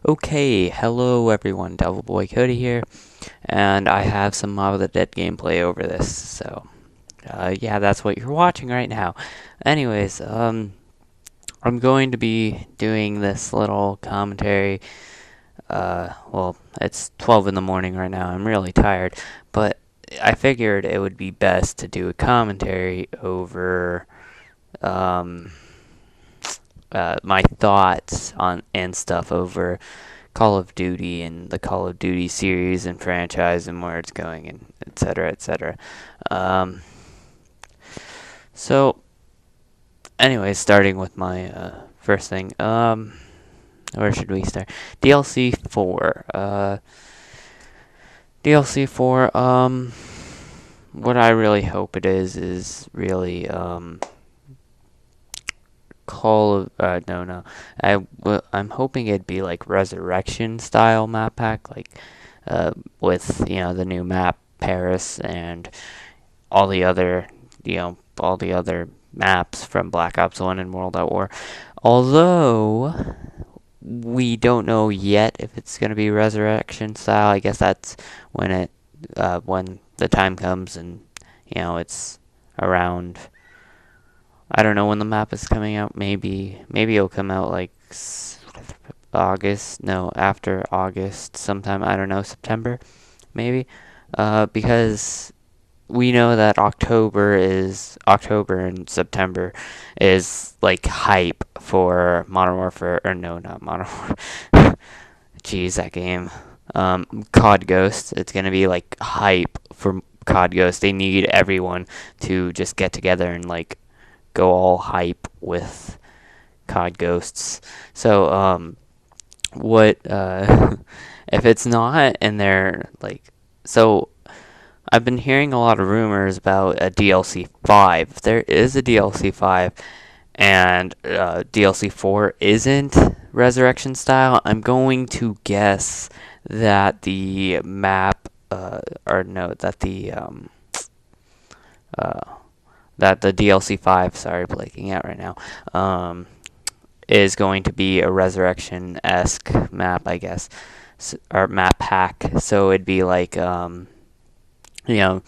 Okay, hello everyone, Devil Boy Cody here, and I have some Mob of the Dead gameplay over this, so, yeah, that's what you're watching right now. Anyways, I'm going to be doing this little commentary, well, it's 12 in the morning right now, I'm really tired, but I figured it would be best to do a commentary over, um, my thoughts on and stuff over Call of Duty and the Call of Duty series and franchise and where it's going and etc. etc. Um, so, anyway, starting with my first thing. Where should we start? DLC 4. DLC 4. What I really hope it is really Call of no. I'm hoping it'd be like Resurrection style map pack, like with the new map Paris and all the other all the other maps from Black Ops 1 and World at War. Although we don't know yet if it's gonna be Resurrection style. I guess that's when the time comes and it's around. I don't know when the map is coming out. Maybe it'll come out like August. No, after August sometime. I don't know, September maybe. Because we know that October and September is like hype for Modern Warfare, or no, not Modern Warfare. Jeez, that game. COD Ghost. It's gonna be like hype for COD Ghost. They need everyone to just get together and like go all hype with COD Ghosts. So, what if it's not and they're like so I've been hearing a lot of rumors about a DLC 5. There is a DLC 5 and DLC 4 isn't Resurrection style. I'm going to guess that the map or no that the uh, that the DLC 5, sorry, blanking out right now, is going to be a Resurrection-esque map, I guess, or map pack. So it'd be like, you know,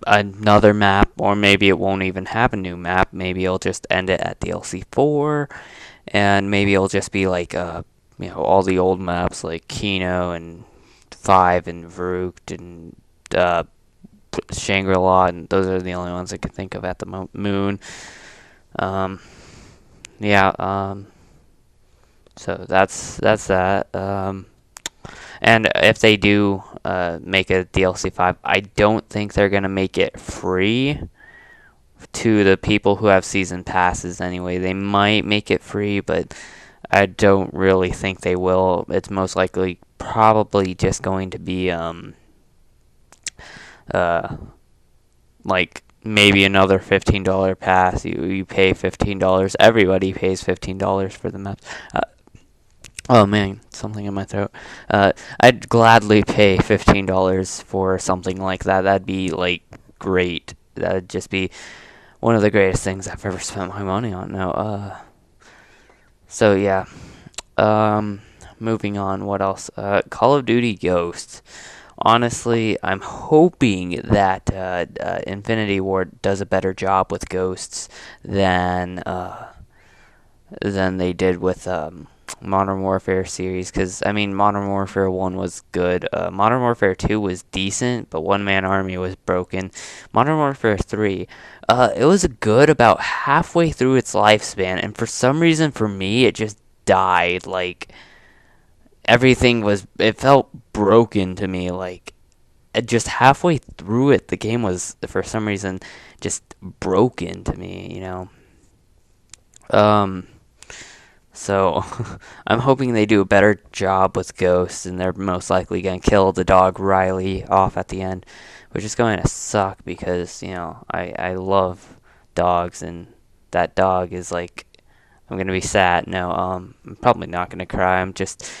another map, or maybe it won't even have a new map. Maybe it'll just end it at DLC 4, and maybe it'll just be like, all the old maps like Kino and 5 and Vrooked and Shangri-La, and those are the only ones I can think of at the moon. Um, yeah. So that's that. And if they do make a DLC 5, I don't think they're gonna make it free to the people who have season passes. Anyway, they might make it free, but I don't really think they will. It's most likely probably just going to be uh like maybe another $15 pass. You pay $15. Everybody pays $15 for the maps. Oh man, something in my throat. I'd gladly pay $15 for something like that. That'd be like great. That'd just be one of the greatest things I've ever spent my money on. Now, so yeah. Um, moving on. What else? Call of Duty Ghosts. Honestly, I'm hoping that Infinity Ward does a better job with Ghosts than they did with Modern Warfare series. Because I mean, Modern Warfare 1 was good. Modern Warfare 2 was decent, but One Man Army was broken. Modern Warfare 3, it was good about halfway through its lifespan, and for some reason, for me, it just died. Like it felt broken to me. Like just halfway through it, the game was for some reason just broken to me. Um, so I'm hoping they do a better job with Ghosts, and they're most likely gonna kill the dog Riley off at the end, which is going to suck because I love dogs, and that dog is like I'm gonna be sad. No, I'm probably not gonna cry. I'm just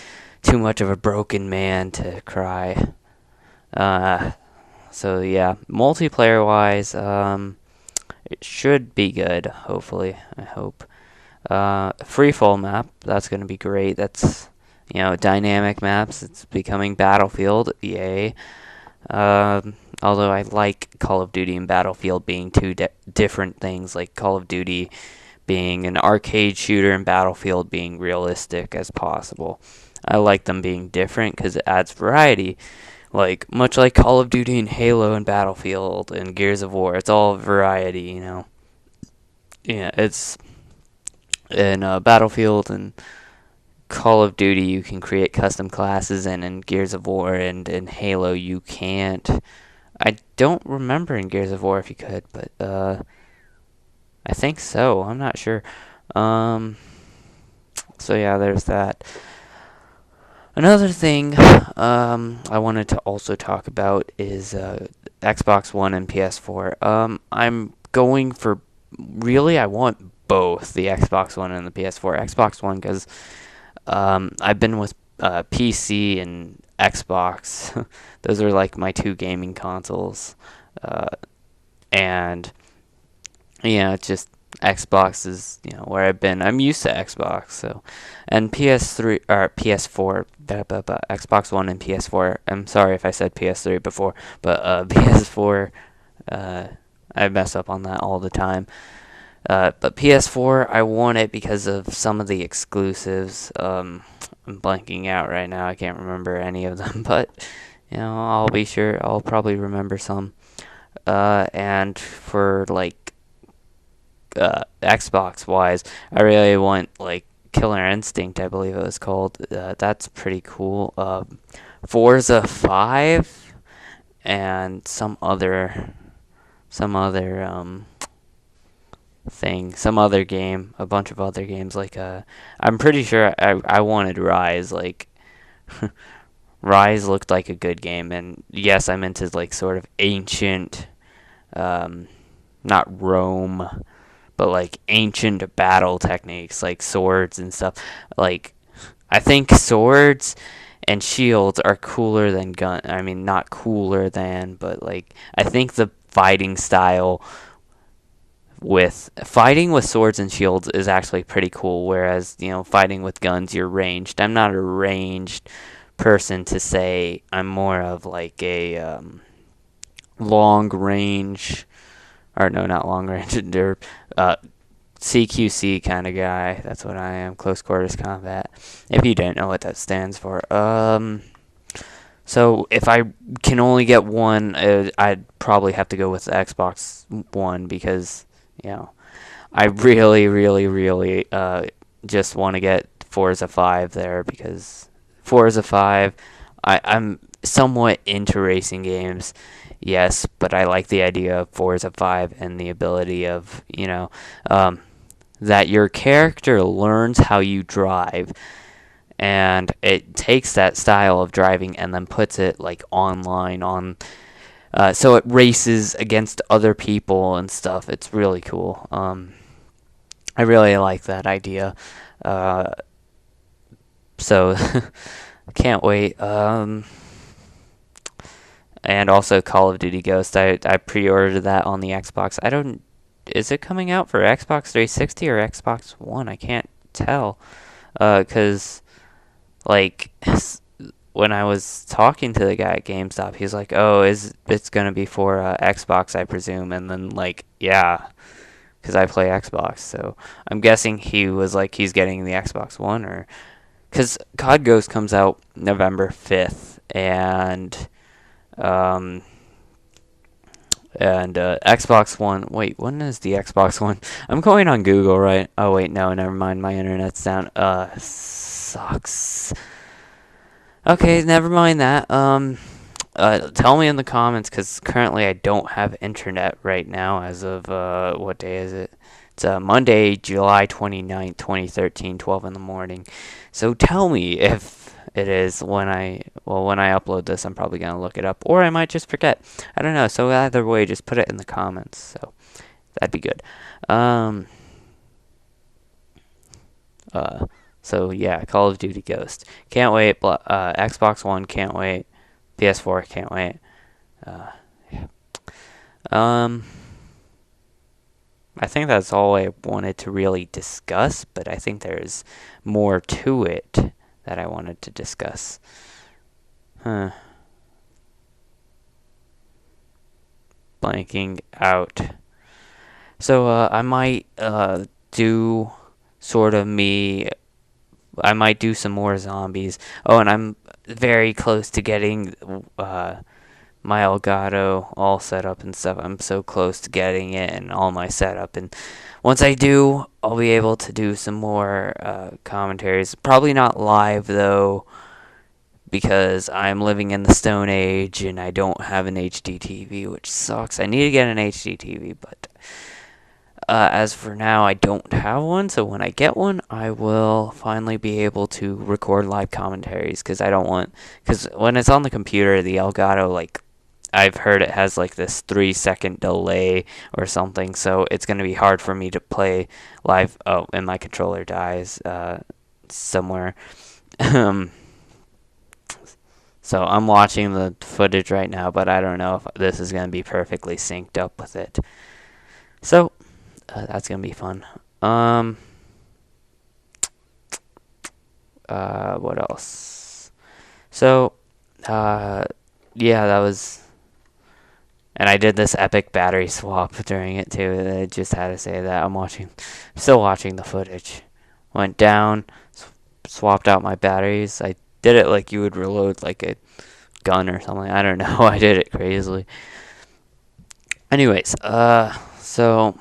too much of a broken man to cry. Uh, so yeah, multiplayer wise, it should be good. Hopefully, I hope. Free fall map, that's gonna be great. That's dynamic maps. It's becoming Battlefield. Yay. Although I like Call of Duty and Battlefield being two different things, like Call of Duty being an arcade shooter and Battlefield being realistic as possible. I like them being different because it adds variety. Like, much like Call of Duty and Halo and Battlefield and Gears of War, it's all variety. Yeah, it's in Battlefield and Call of Duty, you can create custom classes, and in Gears of War and in Halo, you can't. I don't remember in Gears of War if you could, but I think so. I'm not sure. Um, so yeah, there's that. Another thing I wanted to also talk about is Xbox One and PS4. I'm going for really, I want both the Xbox One and the PS4. Xbox One because I've been with PC and Xbox. Those are like my two gaming consoles. Uh, and yeah, it's just Xbox is where I've been. I'm used to Xbox, so and PS3 or PS4, Xbox One and PS4. I'm sorry if I said PS3 before, but PS4. Uh, I mess up on that all the time. But PS4, I want it because of some of the exclusives. I'm blanking out right now. I can't remember any of them, but I'll be sure. I'll probably remember some. And for like Xbox wise, I really want like Killer Instinct, I believe it was called. That's pretty cool. Forza 5 and some other thing, some other game, a bunch of other games like I'm pretty sure I wanted Rise. Like Rise looked like a good game, and yes, I'm into like sort of ancient, not Rome, but like ancient battle techniques, like swords and stuff. Like I think swords and shields are cooler than gun. I mean, not cooler than, but like I think the fighting style with fighting with swords and shields is actually pretty cool, whereas fighting with guns, you're ranged. I'm not a ranged person to say. I'm more of like a long range, or no, not long range, they're CQC kind of guy. That's what I am, close quarters combat, if you don't know what that stands for. So if I can only get one, I'd probably have to go with the Xbox One because I really, really, really just want to get Forza 5 there because Forza 5, I'm somewhat into racing games, yes, but I like the idea of Forza 5 and the ability of, that your character learns how you drive, and it takes that style of driving and then puts it like online on so it races against other people and stuff. It's really cool. I really like that idea. Uh, so can't wait. And also Call of Duty Ghost. I pre-ordered that on the Xbox. I don't. Is it coming out for Xbox 360 or Xbox One? I can't tell. Cause like when I was talking to the guy at GameStop, he's like, "Oh, it's gonna be for Xbox, I presume?" And then like, yeah, because I play Xbox, so I'm guessing he was like he's getting the Xbox One, or because COD Ghost comes out November 5th, um, and Xbox One. Wait, when is the Xbox One? I'm going on Google, right? Oh wait, no, never mind. My internet's down. Sucks. Okay, never mind that. Tell me in the comments, because currently I don't have internet right now as of, what day is it? It's Monday, July 29th, 2013, 12 in the morning. So tell me if it is when I upload this. I'm probably going to look it up, or I might just forget. I don't know. So either way, just put it in the comments. So that'd be good. So yeah, Call of Duty Ghost. Can't wait. Xbox One, can't wait. PS4, can't wait. Yeah. I think that's all I wanted to really discuss, but I think there's more to it. that I wanted to discuss. Huh. Blanking out. So I might do sort of me. I might do some more zombies. Oh, and I'm very close to getting my Elgato all set up and stuff. I'm so close to getting it and all my setup. And once I do, I'll be able to do some more commentaries. Probably not live though, because I'm living in the Stone Age and I don't have an HD TV, which sucks. I need to get an HD TV, but as for now, I don't have one. So when I get one, I will finally be able to record live commentaries because I don't want. Because when it's on the computer, the Elgato, like, I've heard it has like this 3 second delay or something, so it's going to be hard for me to play live. Oh, and my controller dies somewhere. So I'm watching the footage right now, but I don't know if this is going to be perfectly synced up with it. So that's going to be fun. What else? So, yeah, that was. And I did this epic battery swap during it too. I just had to say that. Still watching the footage. Went down, swapped out my batteries. I did it like you would reload like a gun or something. I don't know. I did it crazily. Anyways, so,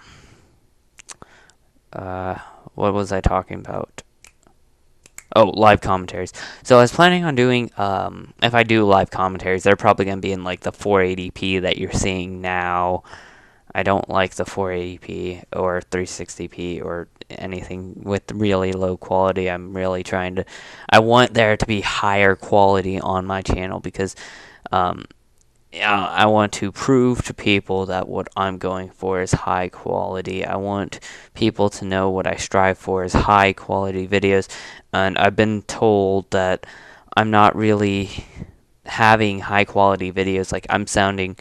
what was I talking about? Oh, live commentaries. So I was planning on doing, if I do live commentaries, they're probably going to be in like the 480p that you're seeing now. I don't like the 480p or 360p or anything with really low quality. I want there to be higher quality on my channel because, yeah, I want to prove to people that what I'm going for is high quality. I want people to know what I strive for is high quality videos. And I've been told that I'm not really having high quality videos. Like, I'm sounding.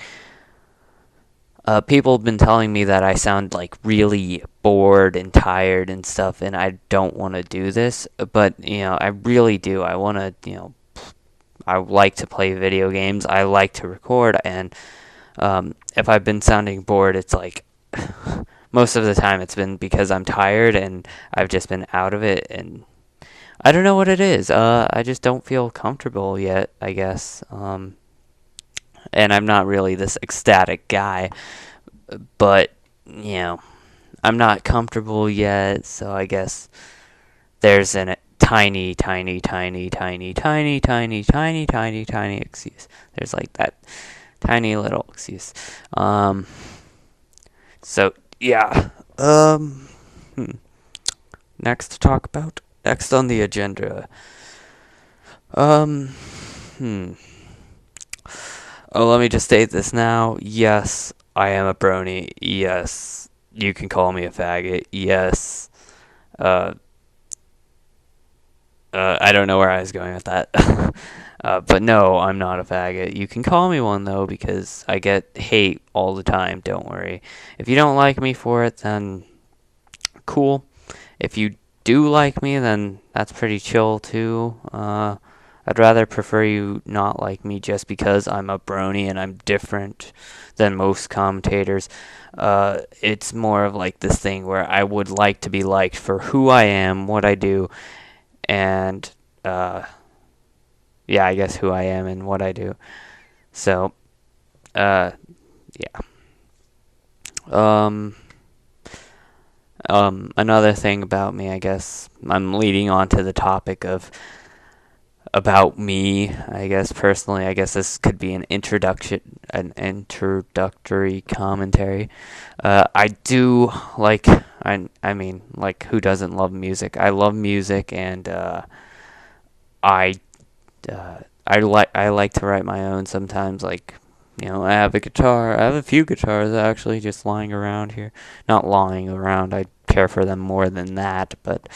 People have been telling me that I sound like really bored and tired and stuff, and I don't want to do this. But, I really do. I want to, I like to play video games. I like to record, and if I've been sounding bored, it's like most of the time it's been because I'm tired and I've just been out of it, and I don't know what it is. I just don't feel comfortable yet, I guess. And I'm not really this ecstatic guy, but I'm not comfortable yet, so I guess there's a tiny, tiny, tiny, tiny, tiny, tiny, tiny, tiny, tiny excuse. There's like that tiny little excuse. So yeah. Next to talk about. Next on the agenda. Oh, let me just state this now. Yes, I am a brony. Yes, you can call me a faggot. Yes. Uh, I don't know where I was going with that. But no, I'm not a faggot. You can call me one, though, because I get hate all the time. Don't worry. If you don't like me for it, then cool. If you do like me, then that's pretty chill, too. I'd rather prefer you not like me just because I'm a brony and I'm different than most commentators. It's more of like this thing where I would like to be liked for who I am, what I do, and yeah, I guess who I am and what I do. So, yeah. Another thing about me, I guess I'm leading on to the topic of about me, I guess personally. I guess this could be an introductory commentary. I do like, I mean, like, who doesn't love music? I love music, and I like to write my own sometimes. Like, I have a guitar. I have a few guitars actually just lying around here. Not lying around. I care for them more than that, but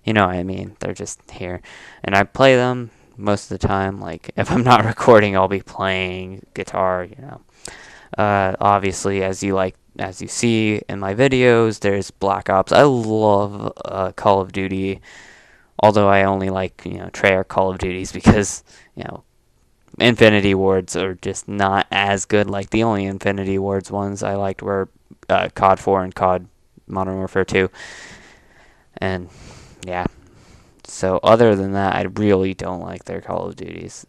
you know what I mean. They're just here. And I play them most of the time. Like, if I'm not recording, I'll be playing guitar, Obviously, as you see in my videos, there's Black Ops. I love Call of Duty. Although I only like, Treyarch Call of Duties because, Infinity Wards are just not as good. Like, the only Infinity Wards ones I liked were COD 4 and COD Modern Warfare 2. And, yeah. So, other than that, I really don't like their Call of Duties.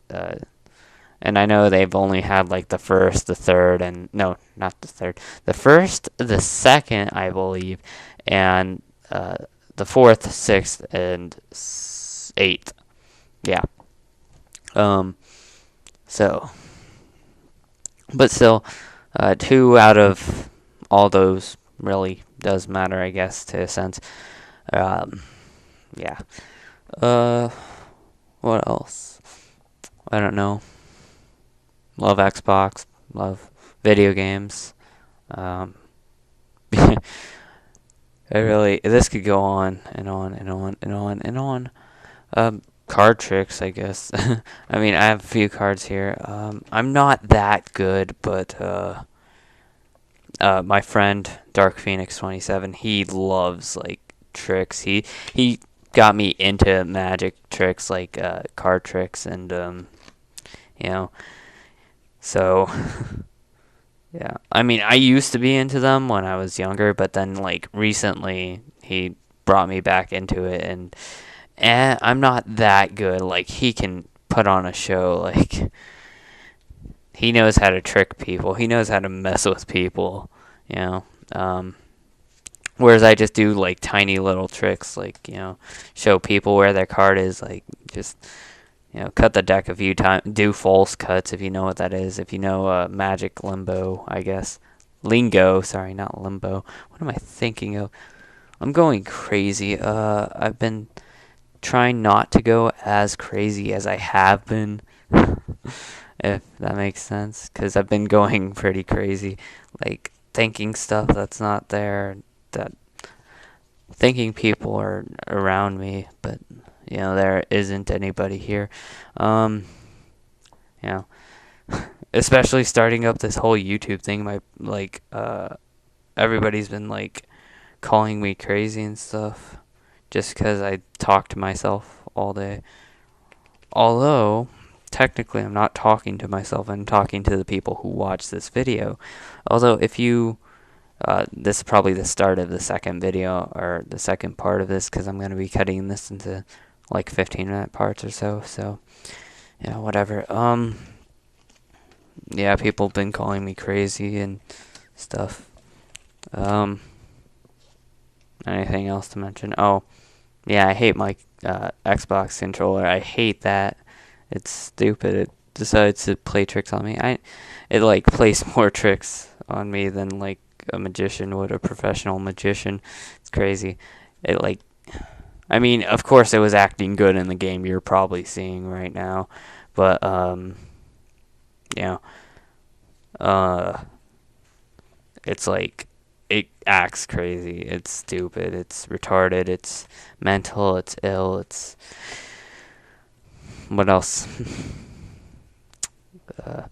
And I know they've only had, like, the first, the third, and... No, not the third. The first, the second, I believe, and the fourth, sixth, and eighth. Yeah. Um, so... But still, 2 out of all those really does matter, I guess, to a sense. Um, yeah. Uh, what else? I don't know. Love Xbox. Love video games. Um, this could go on and on and on and on and on. Card tricks, I guess. I mean, I have a few cards here. I'm not that good, but my friend Dark Phoenix 27, he loves like tricks. He got me into magic tricks like card tricks and you know. So yeah, I mean, I used to be into them when I was younger, but then like recently he brought me back into it, and I'm not that good. Like, he can put on a show. Like, he knows how to trick people. He knows how to mess with people. You know. Whereas I just do like tiny little tricks, like, show people where their card is. Like, just, cut the deck a few times. Do false cuts, if you know what that is. If you know Magic Limbo, I guess. Lingo, sorry, not Limbo. What am I thinking of? I'm going crazy. I've been trying not to go as crazy as I have been, if that makes sense, because I've been going pretty crazy, like thinking stuff that's not there, that thinking people are around me, but there isn't anybody here. Um, you know, Especially starting up this whole YouTube thing, everybody's been like calling me crazy and stuff just because I talk to myself all day. Although, technically, I'm not talking to myself, I'm talking to the people who watch this video. Although, if you, this is probably the start of the second video, or the second part of this, because I'm going to be cutting this into, like, 15-minute parts or so, whatever. Yeah, people have been calling me crazy and stuff. Anything else to mention? Oh, yeah, I hate my Xbox controller. I hate that. It's stupid. It decides to play tricks on me. It like plays more tricks on me than like a magician would, a professional magician. It's crazy. It like, I mean, of course it was acting good in the game you're probably seeing right now, but you it's like, it acts crazy. It's stupid. It's retarded. It's mental. It's ill. It's... What else? So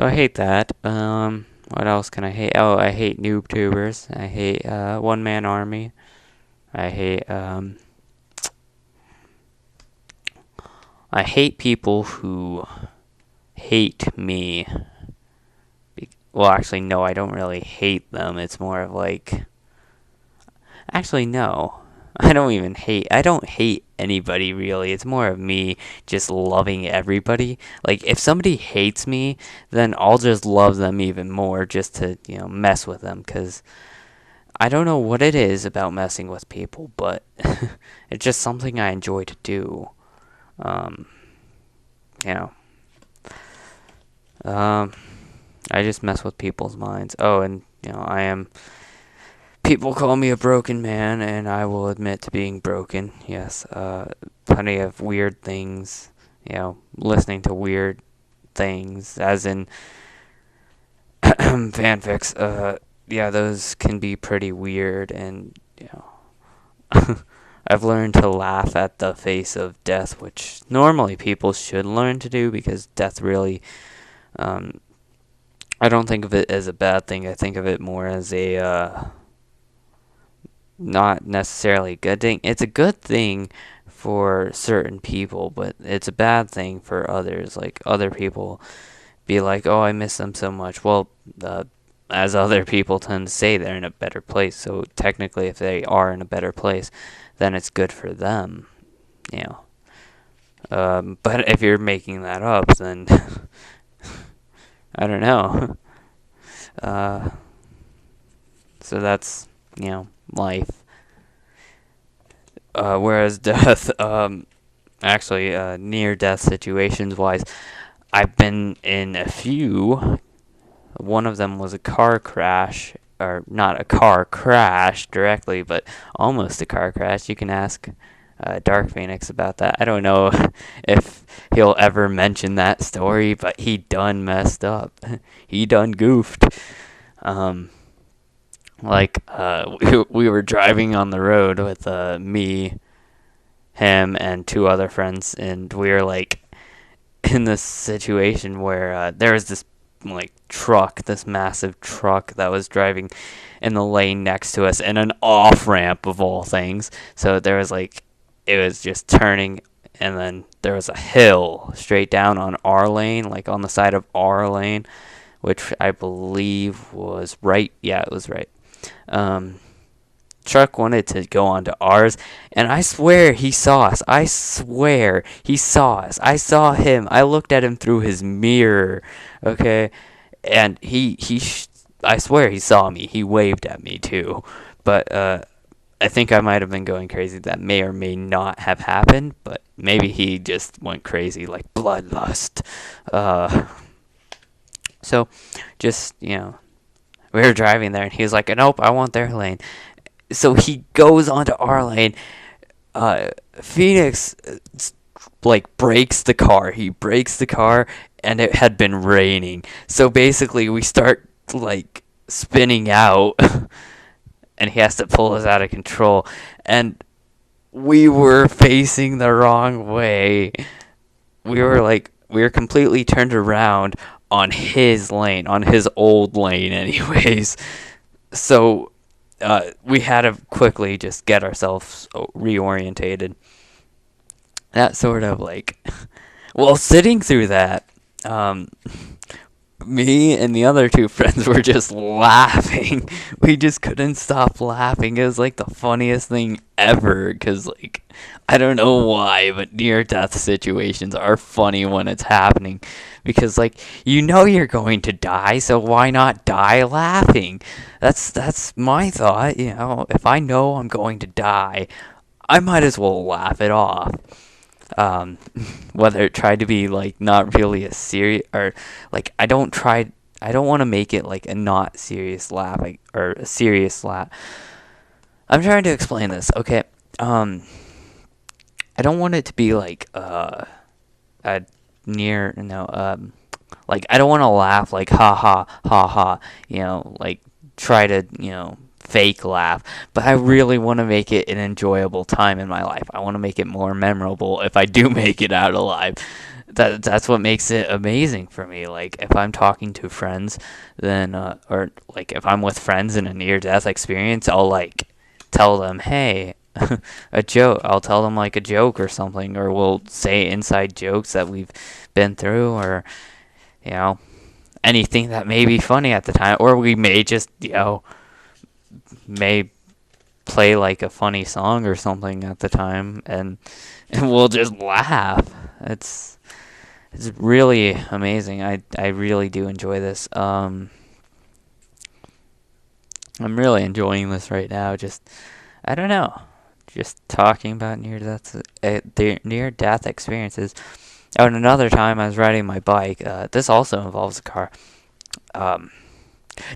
I hate that. What else can I hate? Oh, I hate noob tubers. I hate One Man Army. I hate people who hate me. Well, actually, no, I don't really hate them. It's more of like... Actually, no. I don't hate anybody, really. It's more of me just loving everybody. Like, if somebody hates me, then I'll just love them even more just to, mess with them. Because I don't know what it is about messing with people, but it's just something I enjoy to do. You know. I just mess with people's minds. Oh, and, I am... People call me a broken man, and I will admit to being broken. Yes, plenty of weird things, listening to weird things, as in fanfics. Yeah, those can be pretty weird, and, I've learned to laugh at the face of death, which normally people should learn to do, because death really, I don't think of it as a bad thing. I think of it more as a, not necessarily a good thing. It's a good thing for certain people, but it's a bad thing for others. Like other people be like, "Oh, I miss them so much." Well, as other people tend to say, they're in a better place. So technically, if they are in a better place, then it's good for them. You know. But if you're making that up, then I don't know. Uh, so that's life. Whereas death, actually, near-death situations wise, I've been in a few. One of them was a car crash, or not a car crash directly, but almost a car crash. You can ask Dark Phoenix about that. I don't know if he'll ever mention that story, but he done messed up. He done goofed. Um, we were driving on the road with me, him, and two other friends, and we were like in this situation where there was this this massive truck that was driving in the lane next to us in an off ramp of all things. So there was it was just turning, and then there was a hill straight down on our lane, like on the side of our lane, which I believe was right. Yeah, it was right. Um, Truck wanted to go onto ours, and I swear he saw us. I swear he saw us. I saw him. I looked at him through his mirror, okay, and I swear he saw me. He waved at me too, but I think I might have been going crazy. That may or may not have happened, but maybe he just went crazy, like bloodlust. So, just we were driving there, and he was like, "Nope, I want their lane." So he goes onto our lane. Phoenix breaks the car. He breaks the car, and it had been raining. So basically, we start spinning out, and he has to pull us out of control. And we were facing the wrong way. We were completely turned around on his lane, on his old lane, anyways. So we had to quickly just get ourselves reorientated. That sort of well, sitting through that, me and the other two friends were just laughing. We just couldn't stop laughing. It was the funniest thing ever, because I don't know why, but near-death situations are funny when it's happening, because you're going to die, so why not die laughing? That's my thought. If I know I'm going to die, I might as well laugh it off. Whether it tried to be not really a serious, or I don't want to make it a not serious laugh, or a serious laugh. I'm trying to explain this. Okay. I don't want it to be a near, I don't want to laugh ha ha ha ha, try to fake laugh, but I really want to make it an enjoyable time in my life. I want to make it more memorable if I do make it out alive. That's what makes it amazing for me. If I'm talking to friends, then or if I'm with friends in a near death experience, I'll tell them, hey, a joke. I'll tell them a joke or something, or we'll say inside jokes that we've been through, or anything that may be funny at the time, or we may just may play a funny song or something at the time, and we'll just laugh. It's really amazing. I really do enjoy this. I'm really enjoying this right now. Just I don't know. Just talking about near-death experiences. Oh, and another time I was riding my bike. This also involves a car.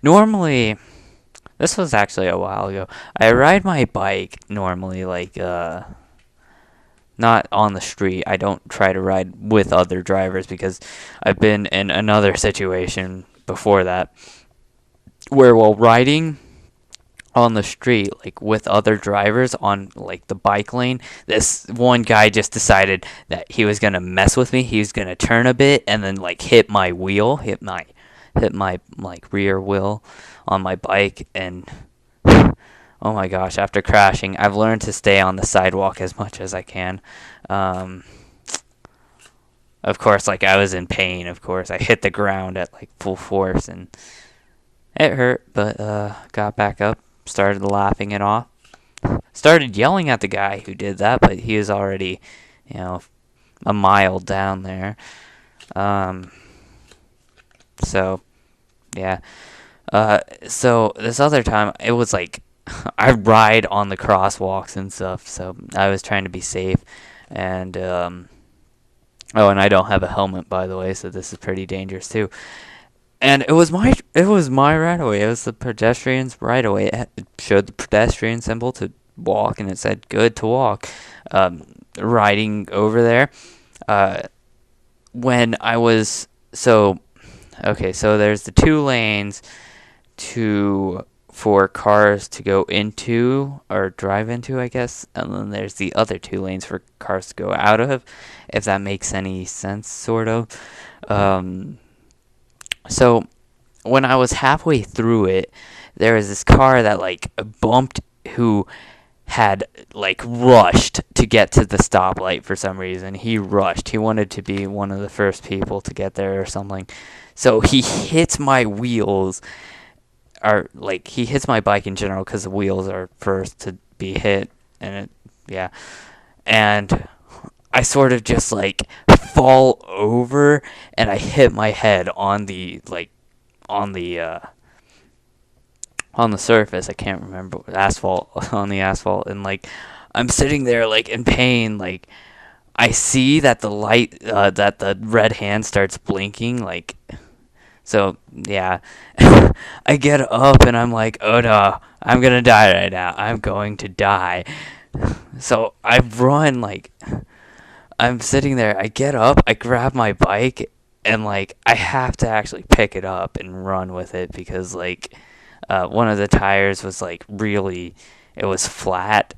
Normally, this was actually a while ago. I ride my bike normally, not on the street. I don't try to ride with other drivers, because I've been in another situation before that where, while riding on the street with other drivers on the bike lane, this one guy just decided that he was going to mess with me. He was going to turn a bit and then hit my wheel, hit my rear wheel on my bike, and oh my gosh, after crashing, I've learned to stay on the sidewalk as much as I can. Um, of course, like, I was in pain, of course. I hit the ground at, like, full force, and it hurt, but got back up, started laughing it off. Started yelling at the guy who did that, but he was already, you know, a mile down there. Um, so, yeah. So this other time, it was like, I ride on the crosswalks and stuff, so I was trying to be safe. And, oh, and I don't have a helmet, by the way, so this is pretty dangerous too. And it was my right of way. It was the pedestrian's right of way. It showed the pedestrian symbol to walk, and it said good to walk. Riding over there, uh, when I was so okay, so there's the 2 lanes to for cars to go into or drive into, I guess, and then there's the other 2 lanes for cars to go out of, if that makes any sense, sort of. Um, so when I was halfway through it, there was this car that like bumped who had like rushed to get to the stoplight for some reason. He rushed. He wanted to be one of the first people to get there or something. So he hits my wheels, or like he hits my bike in general because the wheels are first to be hit, and yeah. And I sort of just like fall over, and I hit my head on the on the uh on the surface. I can't remember, asphalt, on the asphalt, and like I'm sitting there like in pain. Like I see that the light, that the red hand starts blinking. Like, so yeah, I get up and I'm like, oh no, I'm gonna die right now. I'm going to die. So I run, like I'm sitting there. I get up, I grab my bike, and like I have to actually pick it up and run with it because like one of the tires was like really, it was flat.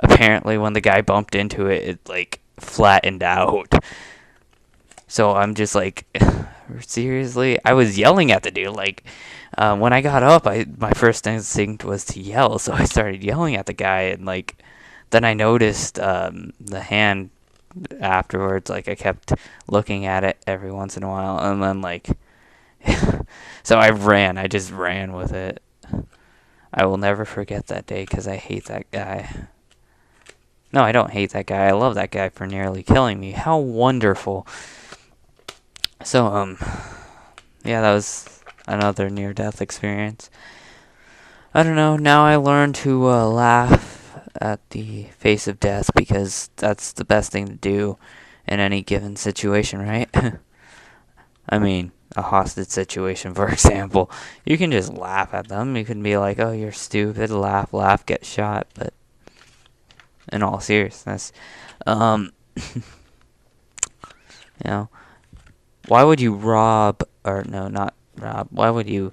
Apparently, when the guy bumped into it, it like flattened out. So I'm just like, seriously? I was yelling at the dude. Like, when I got up, my first instinct was to yell. So I started yelling at the guy, and like, then I noticed the hand afterwards. Like, I kept looking at it every once in a while, and then like, so I ran. I just ran with it. I will never forget that day because I hate that guy. No, I don't hate that guy. I love that guy for nearly killing me. How wonderful. So, yeah, that was another near-death experience. I don't know. Now I learned to laugh at the face of death because that's the best thing to do in any given situation, right? I mean, a hostage situation, for example. You can just laugh at them. You can be like, oh, you're stupid, laugh, get shot. But in all seriousness, you know, why would you rob, or no, not rob, why would you,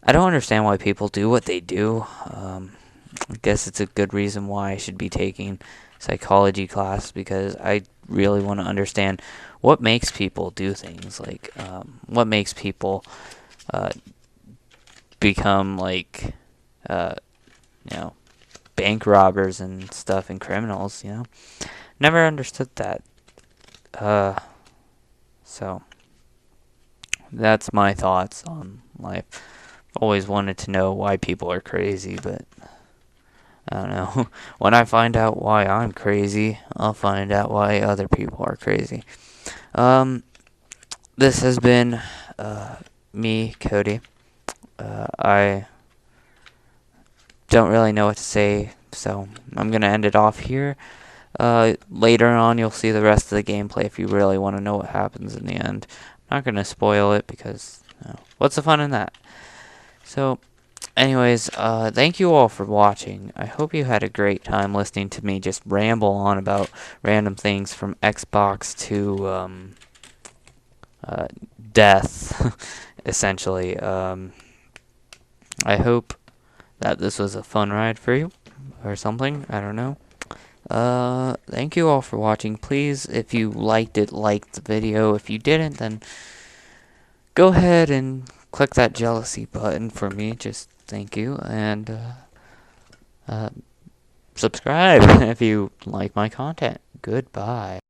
I don't understand why people do what they do. I guess it's a good reason why I should be taking psychology class, because I really want to understand what makes people do things, like, what makes people, become, like, you know, bank robbers and stuff, and criminals, you know? Never understood that. So, that's my thoughts on life. Always wanted to know why people are crazy, but I don't know. When I find out why I'm crazy, I'll find out why other people are crazy. This has been me, Cody. I don't really know what to say, so I'm going to end it off here. Later on, you'll see the rest of the gameplay if you really want to know what happens in the end. I'm not going to spoil it because, what's the fun in that? So, anyways, thank you all for watching. I hope you had a great time listening to me just ramble on about random things from Xbox to death, essentially. I hope that this was a fun ride for you, or something. I don't know. Thank you all for watching. Please, if you liked it, like the video. If you didn't, then go ahead and click that jealousy button for me. Just thank you. And subscribe if you like my content. Goodbye.